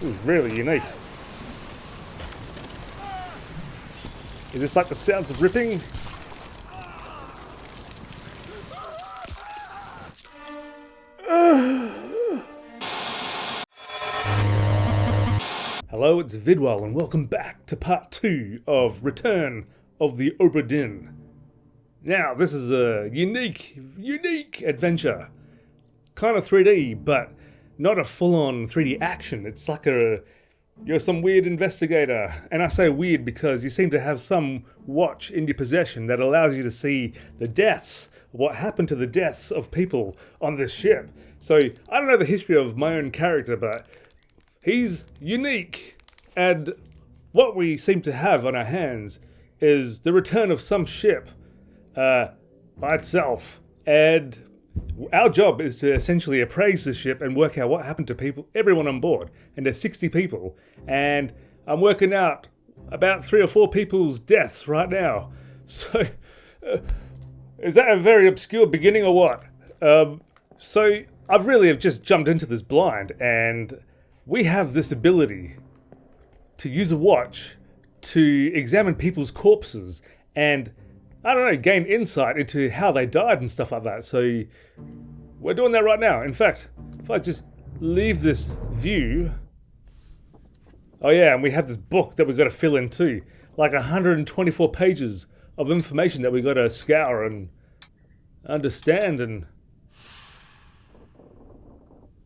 This is really unique. Is this like the sounds of ripping? Hello, it's ViDWHAL and welcome back to part 2 of Return of the Obra Dinn. Now, this is a unique adventure. Kind of 3D, but not a full-on 3D action. It's like you're some weird investigator. And I say weird because you seem to have some watch in your possession that allows you to see the deaths, what happened to the deaths of people on this ship. So, I don't know the history of my own character, but he's unique. And what we seem to have on our hands is the return of some ship by itself. And our job is to essentially appraise the ship and work out what happened to everyone on board. And there's 60 people. And I'm working out about 3 or 4 people's deaths right now. So, is that a very obscure beginning or what? So, I really have just jumped into this blind, and we have this ability to use a watch to examine people's corpses and, I don't know, gain insight into how they died and stuff like that. So we're doing that right now. In fact, if I just leave this view... Oh yeah, and we have this book that we've got to fill in too. Like 124 pages of information that we've got to scour and understand,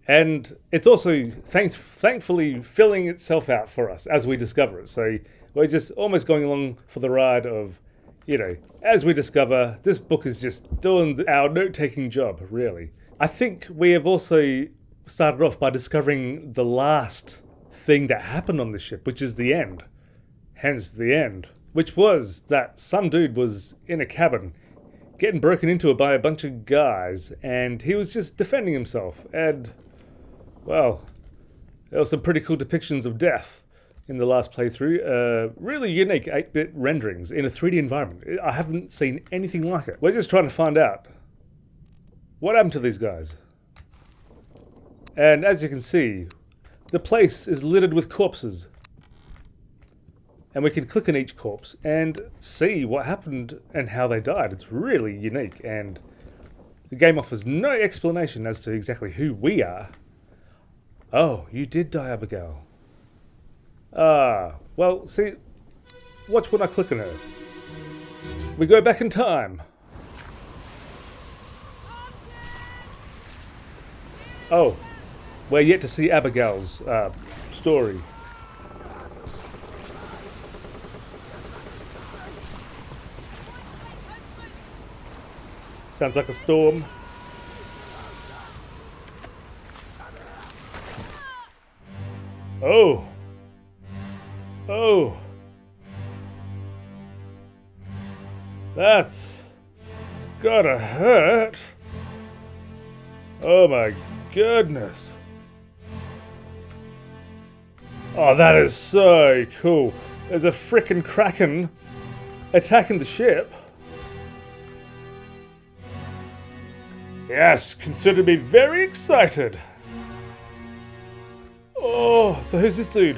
and it's also thankfully filling itself out for us as we discover it. So we're just almost going along for the ride of, as we discover, this book is just doing our note-taking job, really. I think we have also started off by discovering the last thing that happened on the ship, which is the end. Hence the end. Which was that some dude was in a cabin getting broken into by a bunch of guys, and he was just defending himself. And, well, there were some pretty cool depictions of death in the last playthrough. Really unique 8-bit renderings in a 3D environment. I haven't seen anything like it. We're just trying to find out what happened to these guys. And as you can see, the place is littered with corpses. And we can click on each corpse and see what happened and how they died. It's really unique, and the game offers no explanation as to exactly who we are. Oh, you did die, Abigail. Well, see, watch when I click on her. We go back in time. Oh, we're yet to see Abigail's story. Sounds like a storm. Oh. Oh. That's gotta hurt. Oh my goodness. Oh, that is so cool. There's a frickin' Kraken attacking the ship. Yes, consider me very excited. Oh, so who's this dude?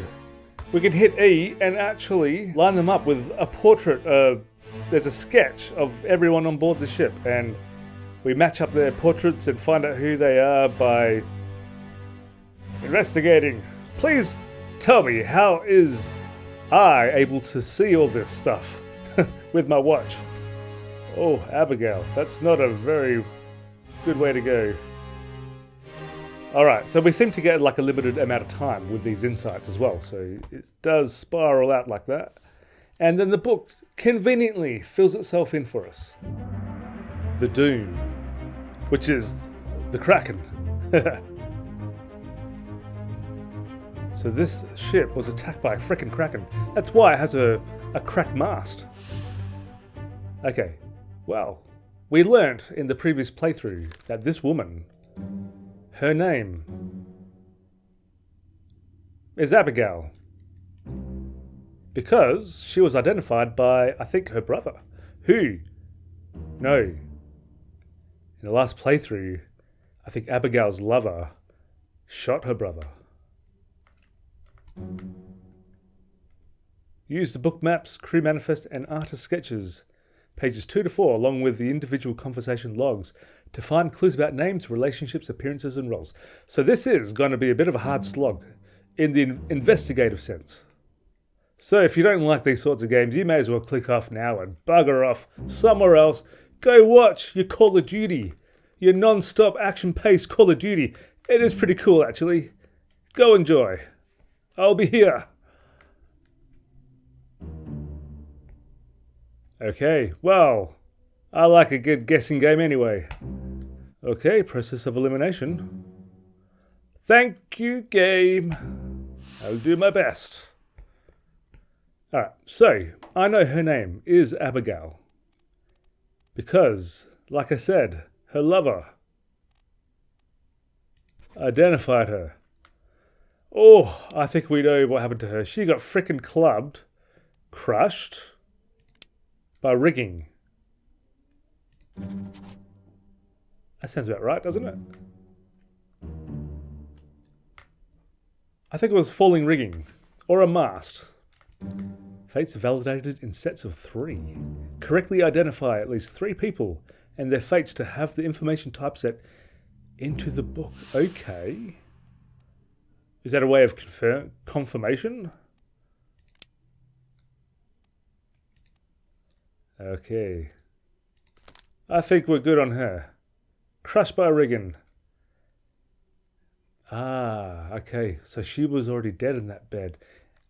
We can hit E and actually line them up with a portrait. There's a sketch of everyone on board the ship, and we match up their portraits and find out who they are by investigating. Please tell me, how is I able to see all this stuff with my watch? Oh, Abigail, that's not a very good way to go. Alright, so we seem to get like a limited amount of time with these insights as well, so it does spiral out like that. And then the book conveniently fills itself in for us. The Doom, which is the Kraken. So this ship was attacked by a frickin' Kraken. That's why it has a cracked mast. Okay, well, we learnt in the previous playthrough that this woman, her name is Abigail, because she was identified by, I think, her brother, who, no, in the last playthrough, I think Abigail's lover shot her brother. Use the book maps, crew manifest, and artist sketches, pages 2 to 4, along with the individual conversation logs, to find clues about names, relationships, appearances, and roles. So this is going to be a bit of a hard slog in the investigative sense. So if you don't like these sorts of games, you may as well click off now and bugger off somewhere else. Go watch your Call of Duty, your non-stop action-paced Call of Duty. It is pretty cool, actually. Go enjoy. I'll be here. Okay, well, I like a good guessing game anyway. Okay, process of elimination. Thank you, game. I'll do my best. Alright, so I know her name is Abigail. Because, like I said, her lover identified her. Oh, I think we know what happened to her. She got frickin' clubbed, crushed, by rigging. That sounds about right, doesn't it? I think it was falling rigging, or a mast. Fates validated in sets of 3. Correctly identify at least 3 people and their fates to have the information typeset into the book. Okay. Is that a way of confirmation? Okay. I think we're good on her. Crushed by rigging. Ah, okay. So she was already dead in that bed.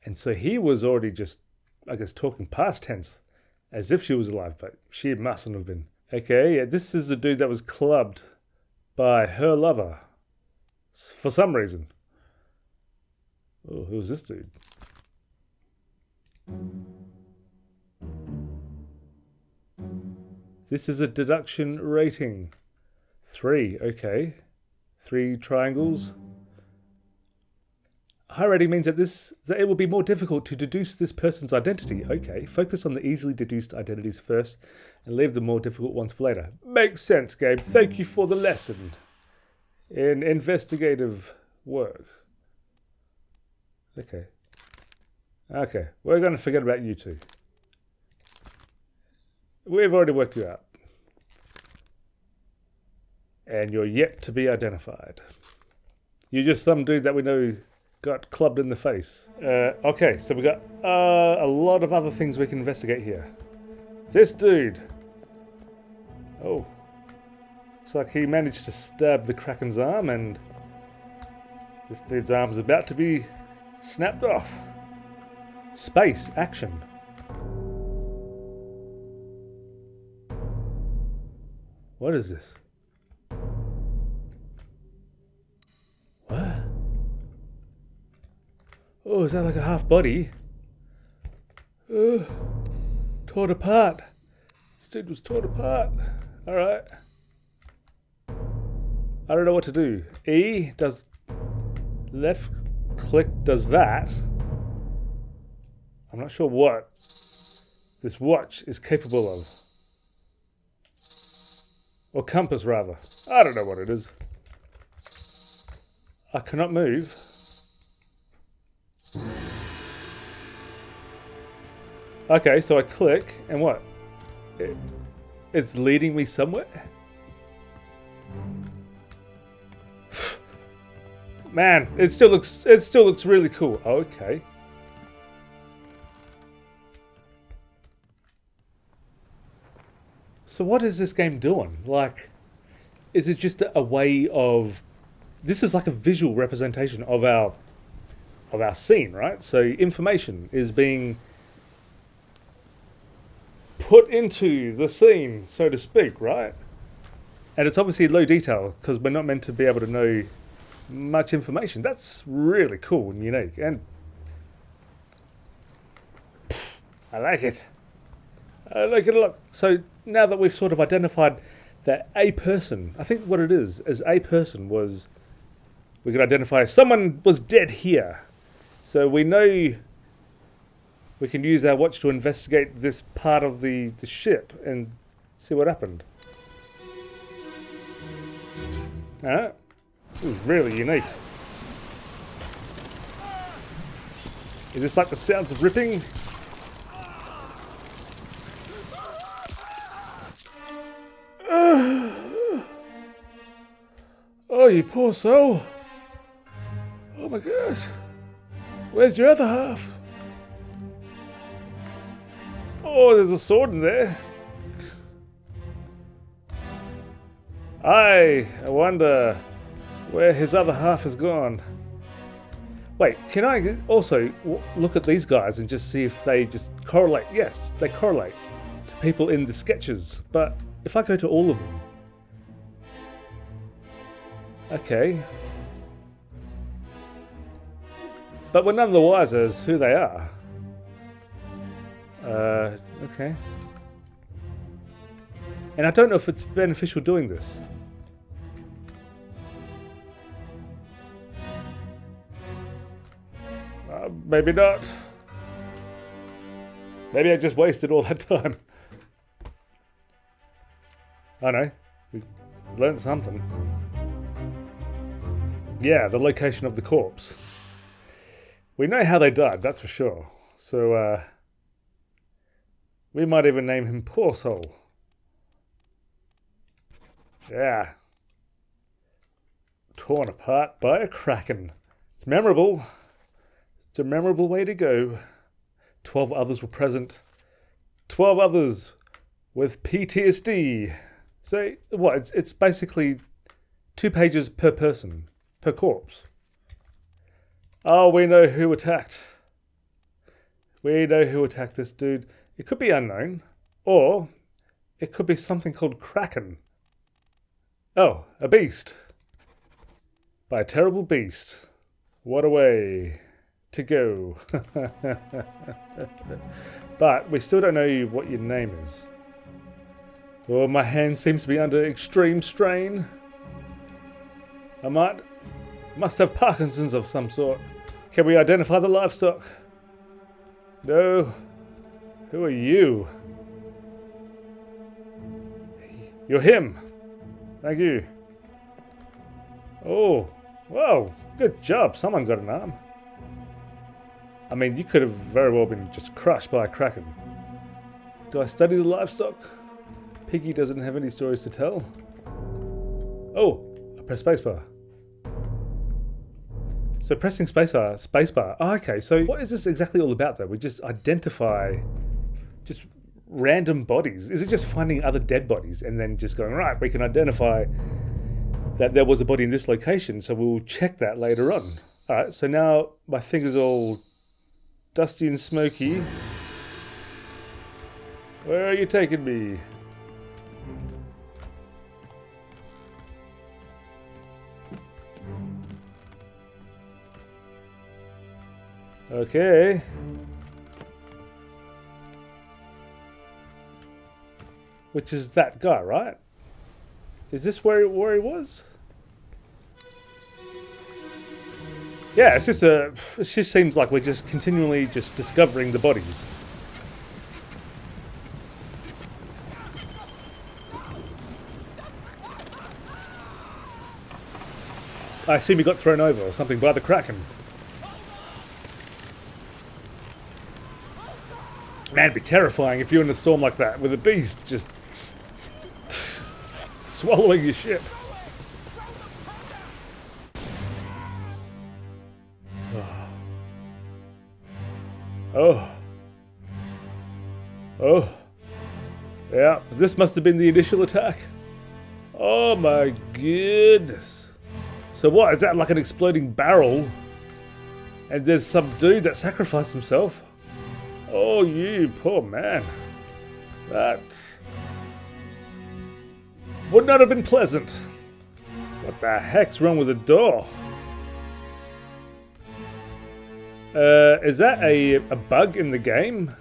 And so he was already just, I guess, talking past tense. As if she was alive, but she mustn't have been. Okay, yeah, this is the dude that was clubbed by her lover. For some reason. Oh, who's this dude? This is a deduction rating. 3, okay. 3 triangles. High rating means that it will be more difficult to deduce this person's identity. Okay, focus on the easily deduced identities first and leave the more difficult ones for later. Makes sense, Gabe. Thank you for the lesson in investigative work. Okay. Okay, we're going to forget about you two. We've already worked you out. And you're yet to be identified. You're just some dude that we know got clubbed in the face. Okay, so we got a lot of other things we can investigate here. This dude. Oh. Looks like he managed to stab the Kraken's arm, and this dude's arm's about to be snapped off. Space action. What is this? What? Oh, is that like a half body? Torn apart. This dude was torn apart. Alright. I don't know what to do. E does... Left click does that. I'm not sure what this watch is capable of. Or compass, rather. I don't know what it is. I cannot move. Okay, so I click, and what? It's leading me somewhere? Man, it still looks really cool. Okay. So what is this game doing? Like, is it just a way of... This is like a visual representation of our scene, right? So information is being put into the scene, so to speak, right? And it's obviously low detail because we're not meant to be able to know much information. That's really cool and unique, and I like it. I like it a lot. So now that we've sort of identified that a person, I think what it is a person was, we could identify someone was dead here. So we know we can use our watch to investigate this part of the ship and see what happened. Alright. This is really unique. Is this like the sounds of ripping? Oh, you poor soul. Oh my gosh. Where's your other half? Oh, there's a sword in there. I wonder where his other half has gone. Wait, can I also look at these guys and just see if they just correlate? Yes, they correlate to people in the sketches. But if I go to all of them... Okay. But we're none the wiser as who they are. Okay. And I don't know if it's beneficial doing this. Maybe not. Maybe I just wasted all that time. I know. We learned something. Yeah, the location of the corpse. We know how they died, that's for sure. So, we might even name him Poor Soul. Yeah. Torn apart by a Kraken. It's memorable. It's a memorable way to go. 12 others were present. 12 others with PTSD. So, what? It's basically 2 pages per person, per corpse. Oh, we know who attacked. We know who attacked this dude. It could be unknown, or it could be something called Kraken. Oh, a beast. By a terrible beast. What a way to go. But we still don't know what your name is. Oh, my hand seems to be under extreme strain. I must have Parkinson's of some sort. Can we identify the livestock? No. Who are you? You're him. Thank you. Oh, whoa, good job. Someone got an arm. I mean, you could have very well been just crushed by a Kraken. Do I study the livestock? Piggy doesn't have any stories to tell. Oh, I press spacebar. So pressing spacebar. Oh, okay, so what is this exactly all about though? We just identify just random bodies. Is it just finding other dead bodies and then just going, right, we can identify that there was a body in this location, so we'll check that later on. Alright, so now my finger's all dusty and smoky. Where are you taking me? Okay. Which is that guy, right? Is this where he was? Yeah, it just seems like we're just continually just discovering the bodies. I assume he got thrown over or something by the Kraken. Man, it'd be terrifying if you're in a storm like that with a beast just swallowing your ship. Oh. Oh. Yeah, this must have been the initial attack. Oh my goodness. So what, is that like an exploding barrel? And there's some dude that sacrificed himself? Oh, you poor man. That would not have been pleasant. What the heck's wrong with the door? Is that a bug in the game?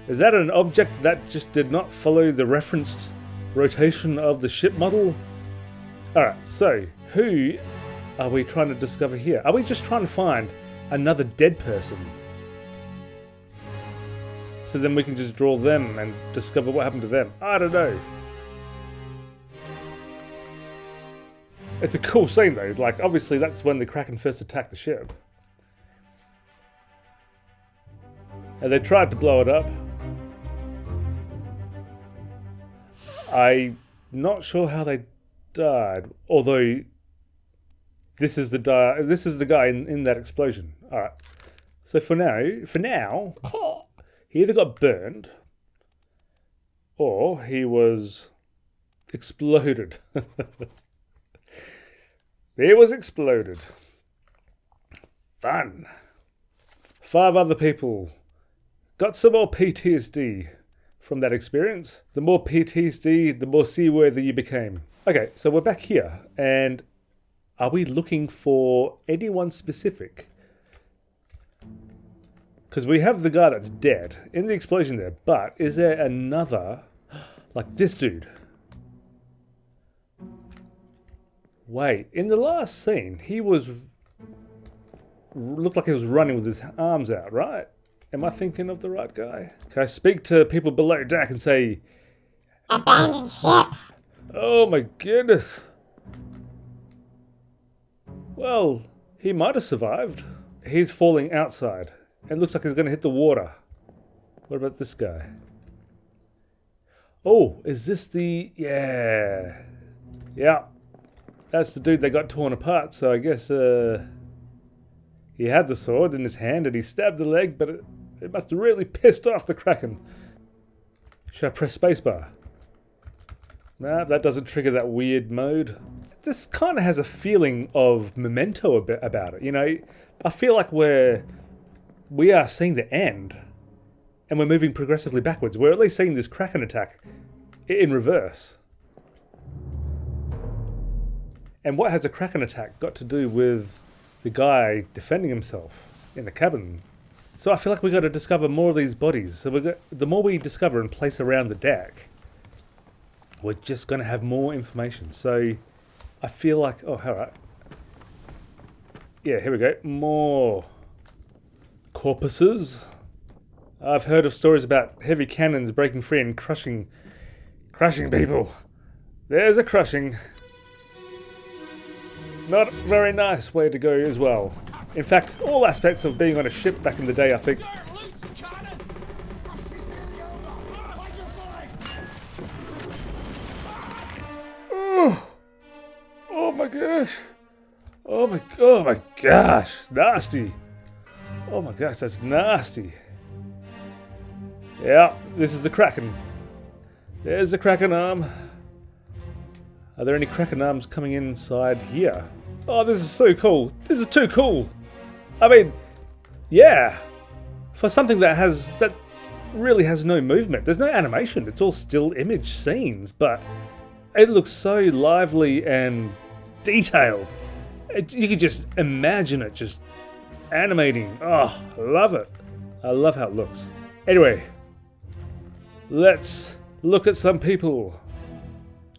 Is that an object that just did not follow the referenced rotation of the ship model? Alright, so who are we trying to discover here? Are we just trying to find another dead person? So then we can just draw them and discover what happened to them. I don't know. It's a cool scene though. Like, obviously that's when the Kraken first attacked the ship. And they tried to blow it up. I'm not sure how they died, although this is the guy in that explosion. All right. So for now, he either got burned or he was exploded. He was exploded. Fun. 5 other people got some more PTSD from that experience. The more PTSD, the more seaworthy you became. Okay, so we're back here, and are we looking for anyone specific? Because we have the guy that's dead in the explosion there, but is there another, like this dude? Wait, in the last scene, he looked like he was running with his arms out, right? Am I thinking of the right guy? Can I speak to people below deck and say, abandoned ship? oh my goodness. Well, he might have survived. He's falling outside. It looks like he's going to hit the water. What about this guy? Oh, is this the... Yeah. Yeah. That's the dude that got torn apart, so I guess he had the sword in his hand and he stabbed the leg, but it must have really pissed off the Kraken. Should I press spacebar? Nah, that doesn't trigger that weird mode. This kind of has a feeling of Memento a bit about it, you know? I feel like we are seeing the end and we're moving progressively backwards. We're at least seeing this Kraken attack in reverse. And what has a Kraken attack got to do with the guy defending himself in the cabin? So I feel like we got to discover more of these bodies. So the more we discover and place around the deck, we're just going to have more information. So I feel like, oh, all right. Yeah, here we go. More corpuses. I've heard of stories about heavy cannons breaking free and crushing people. There's a crushing. Not a very nice way to go as well. In fact, all aspects of being on a ship back in the day, I think. Oh my gosh. Oh my gosh. Nasty. Oh my gosh, that's nasty. Yeah, this is the Kraken. There's the Kraken arm. Are there any Kraken arms coming inside here? Oh, this is so cool. This is too cool. I mean, yeah. For something that really has no movement. There's no animation. It's all still image scenes, but it looks so lively and detailed. You can just imagine it just animating. Oh, I love it. I love how it looks. Anyway, let's look at some people.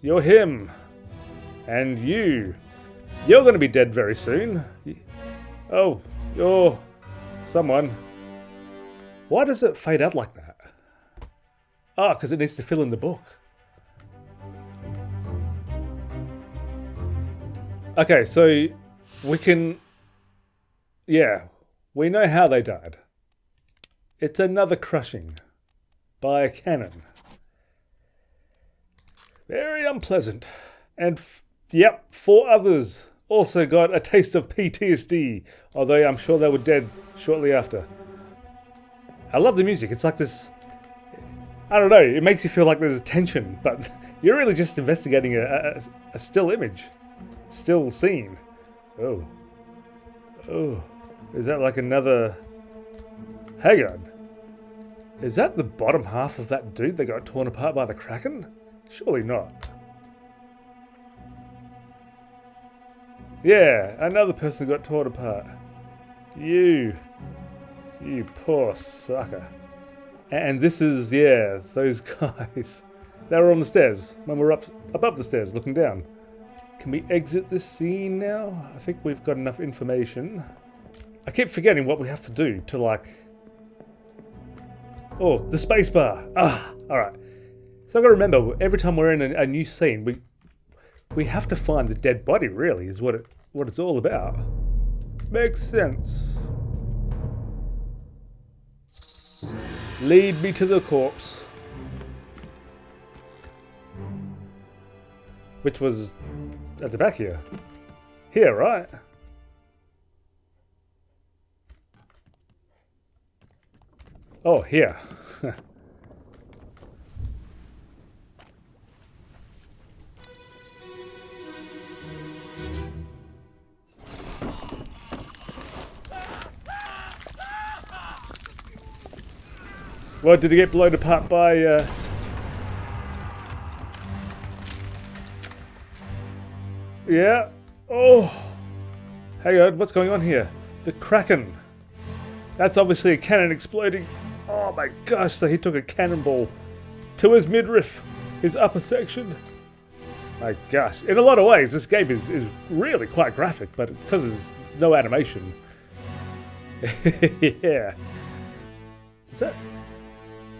You're him. And you're going to be dead very soon. Oh, you're someone. Why does it fade out like that? Oh, because it needs to fill in the book. Okay, so we can... Yeah, we know how they died. It's another crushing by a cannon. Very unpleasant. And... Yep, 4 others also got a taste of PTSD, although I'm sure they were dead shortly after. I love the music. It's like this... I don't know, it makes you feel like there's tension, but you're really just investigating a still image. Still scene. Oh. Oh. Is that like another... Hang on. Is that the bottom half of that dude that got torn apart by the Kraken? Surely not. Yeah, another person got torn apart. You poor sucker. And this is, yeah, those guys. They were on the stairs when we were up above the stairs looking down. Can we exit this scene now? I think we've got enough information. I keep forgetting what we have to do to like... Oh, the spacebar. Ah, alright. So I've got to remember, every time we're in a new scene, we have to find the dead body, really, is what it's all about. Makes sense. Lead me to the corpse. Which was at the back here. Here, right? Oh, here. What, did he get blown apart by... Yeah. Oh. Hang on, what's going on here? The Kraken. That's obviously a cannon exploding. Oh my gosh, so he took a cannonball to his midriff, his upper section. My gosh. In a lot of ways, this game is really quite graphic, but because there's no animation. Yeah. Is that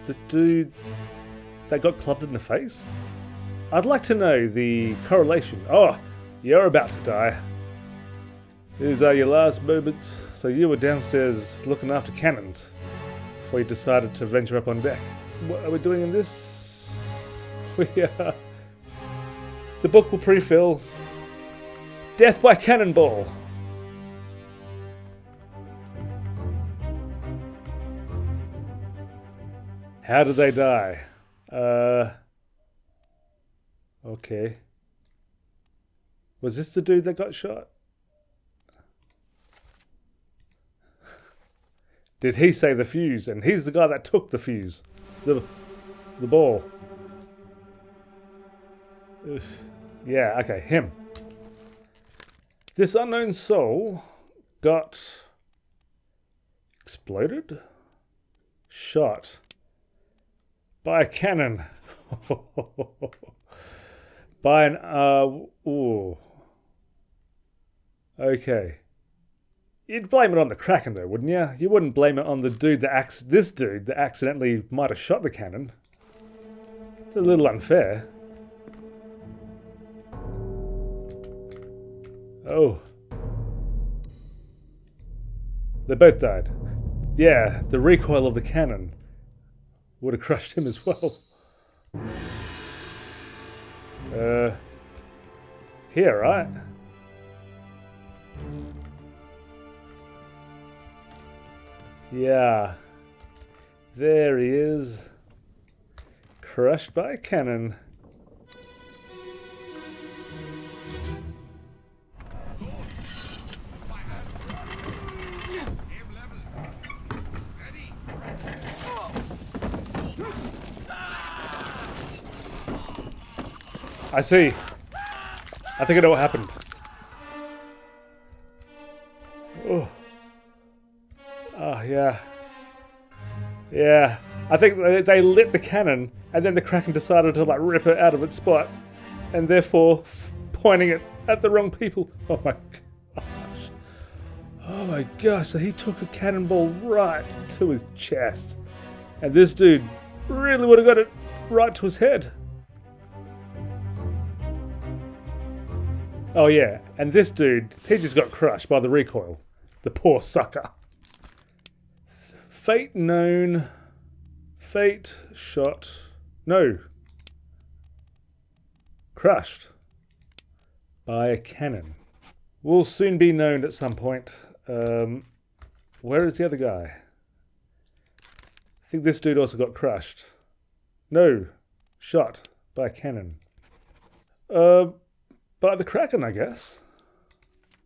the dude that got clubbed in the face? I'd like to know the correlation. Oh, you're about to die. These are your last moments. So you were downstairs looking after cannons before you decided to venture up on deck. What are we doing in this? We are... The book will pre-fill. Death by cannonball. How did they die? Okay. Was this the dude that got shot? Did he say the fuse? And he's the guy that took the fuse. The ball. Ugh. Yeah, okay, him. This unknown soul got exploded? Shot by a cannon. By an ooh. Okay. You'd blame it on the Kraken though, wouldn't you? You wouldn't blame it on the dude that this dude that accidentally might have shot the cannon. It's a little unfair. Oh. They both died. Yeah, the recoil of the cannon would have crushed him as well. Here, right? Yeah. There he is. Crushed by a cannon. I see. I think I know what happened. Oh. Oh, yeah. Yeah. I think they lit the cannon, and then the Kraken decided to like rip it out of its spot, and therefore pointing it at the wrong people. Oh my gosh. Oh my gosh, so he took a cannonball right to his chest. And this dude really would have got it right to his head. Oh yeah, and this dude, he just got crushed by the recoil. The poor sucker. Fate known. Fate shot. No. Crushed by a cannon. Will soon be known at some point. Where is the other guy? I think this dude also got crushed. No. Shot by a cannon. By the Kraken, I guess.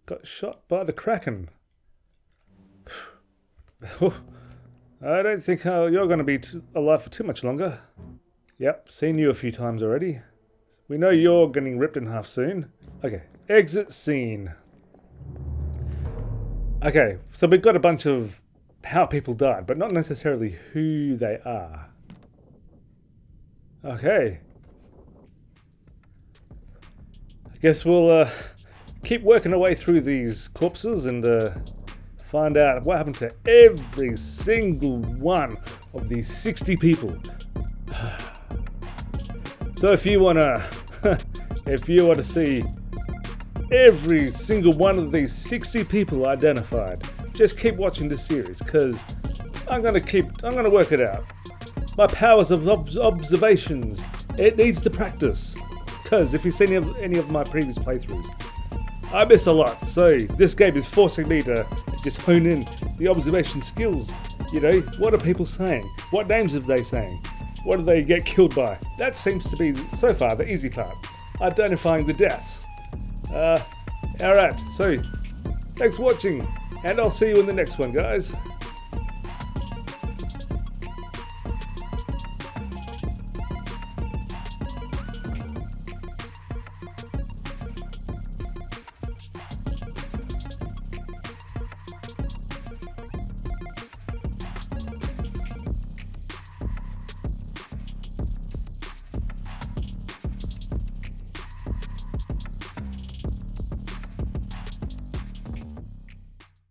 Got shot by the Kraken. I don't think you're going to be alive for too much longer. Yep, seen you a few times already. We know you're getting ripped in half soon. Okay, exit scene. Okay, so we've got a bunch of how people died, but not necessarily who they are. Okay. I guess we'll keep working our way through these corpses and find out what happened to every single one of these 60 people. So if you wanna see every single one of these 60 people identified, just keep watching this series, because I'm gonna work it out. My powers of observations, it needs to practice. Because if you've seen any of my previous playthroughs, I miss a lot, so this game is forcing me to just hone in the observation skills. You know, what are people saying? What names are they saying? What do they get killed by? That seems to be, so far, the easy part. Identifying the deaths. Alright, so, thanks for watching, and I'll see you in the next one, guys.